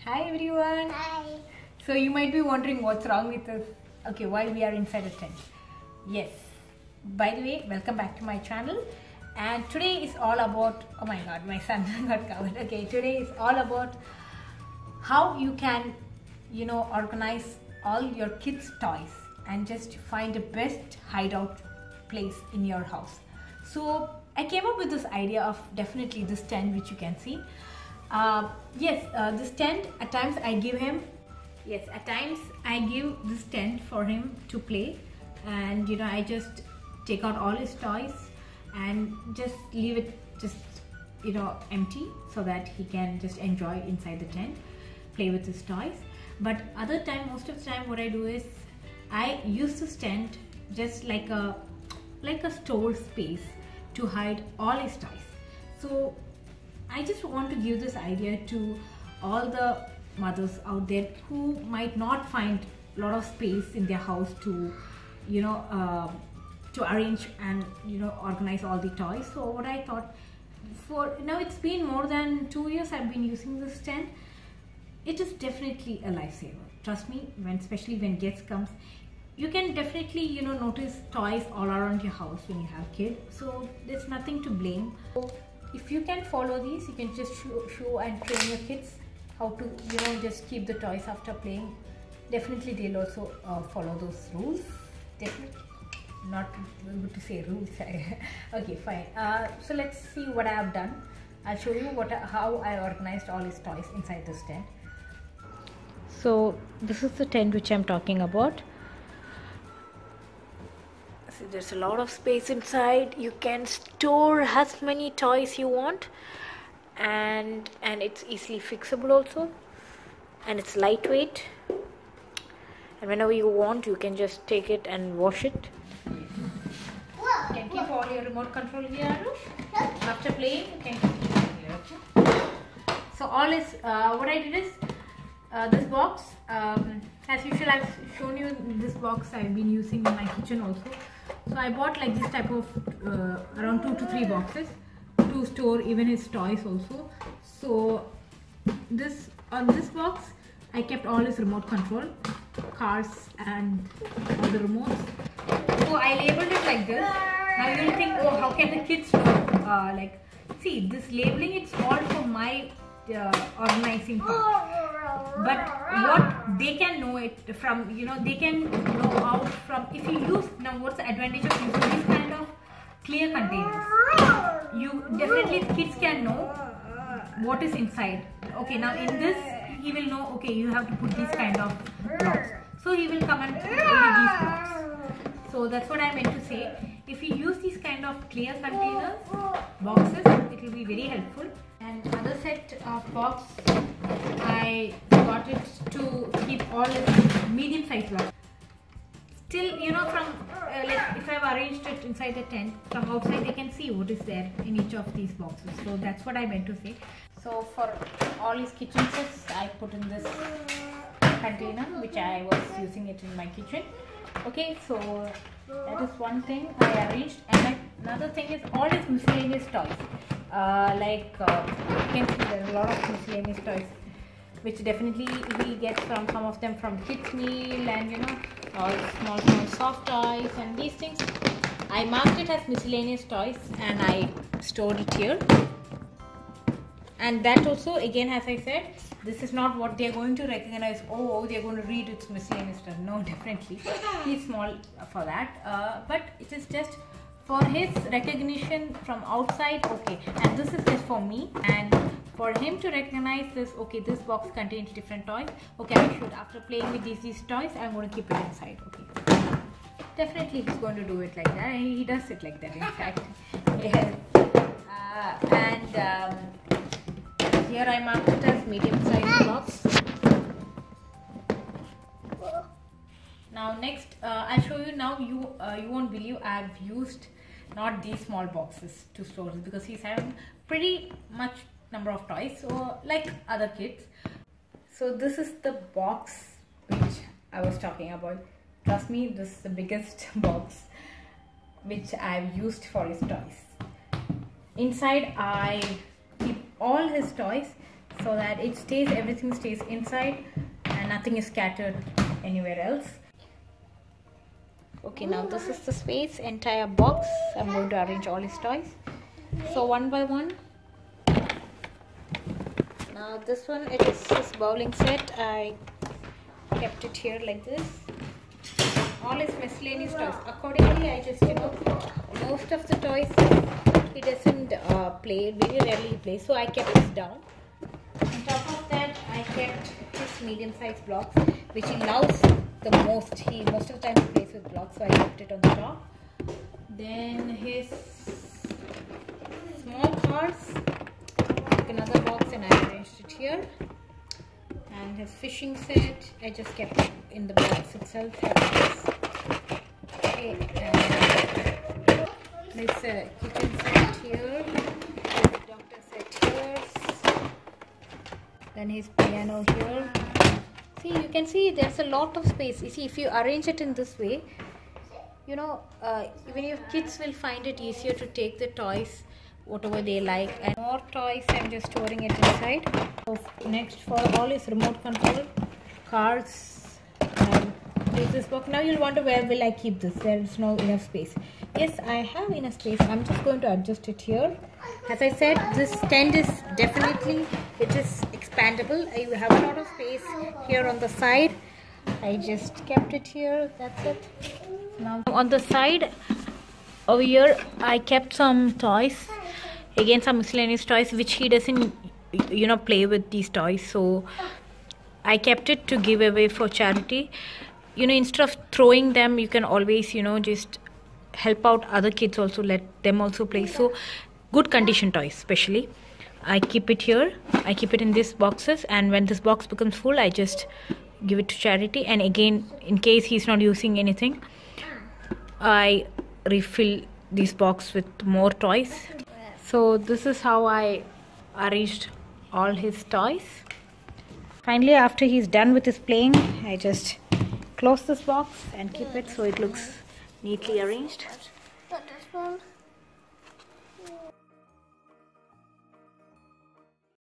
Hi everyone. Hi. So you might be wondering what's wrong with us. Okay, why we are inside a tent. Yes. By the way, welcome back to my channel. And today is all about, oh my god, my son got covered. Okay, today is all about how you can, organize all your kids' toys and just find the best hideout place in your house. So I came up with this idea of definitely this tent which you can see. This tent, at times I give this tent for him to play, and I just take out all his toys and just leave it empty so that he can just enjoy inside the tent, play with his toys. But most of the time what I do is I use this tent just like a store space to hide all his toys. So I just want to give this idea to all the mothers out there who might not find a lot of space in their house to arrange and organize all the toys. So what I thought, for now it's been more than 2 years I've been using this tent. It is definitely a lifesaver. Trust me, especially when guests comes, you can definitely notice toys all around your house when you have kids. So there's nothing to blame. So if you can follow these, you can just show and train your kids how to just keep the toys after playing. Definitely they'll also follow those rules. Definitely not good to say rules. Okay, fine. So let's see what I have done. I'll show you how I organized all his toys inside this tent. So this is the tent which I'm talking about. So there's a lot of space inside. You can store as many toys you want, and it's easily fixable also, and it's lightweight, and whenever you want you can just take it and wash it. You can keep all your remote control here, Arush. After playing you can keep it here. Okay? So all is what I did is this box, as usual I've shown you this box I've been using in my kitchen also. So I bought like this type of around 2 to 3 boxes to store even his toys also. So on this box I kept all his remote control, cars and all the remotes. So I labeled it like this. Now you will think, oh, how can the kids know? See, this labeling, it's all for my organizing part. But what they can know it from, they can know out from, if you use, now what's the advantage of using these kind of clear containers? You definitely, kids can know what is inside. Okay, now in this he will know, okay, you have to put these kind of blocks. So he will come and put only these blocks. So that's what I meant to say. If you use these kind of clear containers, boxes, it will be very helpful. And other set of box, I got it to keep all the medium size blocks. Still, from if I've arranged it inside the tent, from outside they can see what is there in each of these boxes. So that's what I meant to say. So for all his kitchen sets, I put in this container which I was using it in my kitchen. Okay, so that is one thing I arranged. And another thing is all his miscellaneous toys. You can see there are a lot of miscellaneous toys which definitely we get from some of them from kids meal, and all small soft toys and these things. I marked it as miscellaneous toys and I stored it here. And that also, again, as I said, this is not what they are going to recognize. Oh, they are going to read it's miscellaneous stuff. No, definitely he's small for that, but it is just for his recognition from outside. Okay, and this is just for me, and for him to recognize this. Okay, this box contains different toys. Okay, I should, after playing with these toys, I'm going to keep it inside. Okay, definitely he's going to do it like that. He does it like that, in fact. Yes. Here I marked it as medium size blocks. Now next, I'll show you. Now you won't believe I've used not these small boxes to store this, because he's having pretty much number of toys, so like other kids. So this is the box which I was talking about. Trust me, this is the biggest box which I've used for his toys. Inside I keep all his toys. so that everything stays inside and nothing is scattered anywhere else. Okay, now this is the space, entire box. I'm going to arrange all his toys. So one by one. Now this one, it is his bowling set. I kept it here like this. All his miscellaneous toys. Accordingly, I just, most of the toys he doesn't play, very rarely he plays. So I kept this down. On top of that, I kept his medium-sized blocks, which he loves the most. Most of the time he plays with blocks, so I kept it on the top. Then his small cars, took another box and I arranged it here. And his fishing set, I just kept it in the box itself. Okay, and this kitchen set here, his doctor set here, then his piano here. See, you can see there's a lot of space. You see, if you arrange it in this way, even your kids will find it easier to take the toys, whatever they like. And more toys, I'm just storing it inside. So next, for all is remote control, cars, place this box. Now you'll wonder, where will I keep this? There is no enough space. Yes, I have enough space. I'm just going to adjust it here. As I said, this tent is definitely, it is expandable. You have a lot of space here on the side. I just kept it here. That's it. Now on the side over here, I kept some toys. Again, some miscellaneous toys which he doesn't, play with these toys. So I kept it to give away for charity. Instead of throwing them, you can always, just help out other kids also, let them also play. So good condition toys especially, I keep it here. I keep it in these boxes, and when this box becomes full, I just give it to charity. And again, in case he's not using anything, I refill this box with more toys. So this is how I arranged all his toys. Finally, after he's done with his playing, I just close this box and keep it so it looks neatly arranged.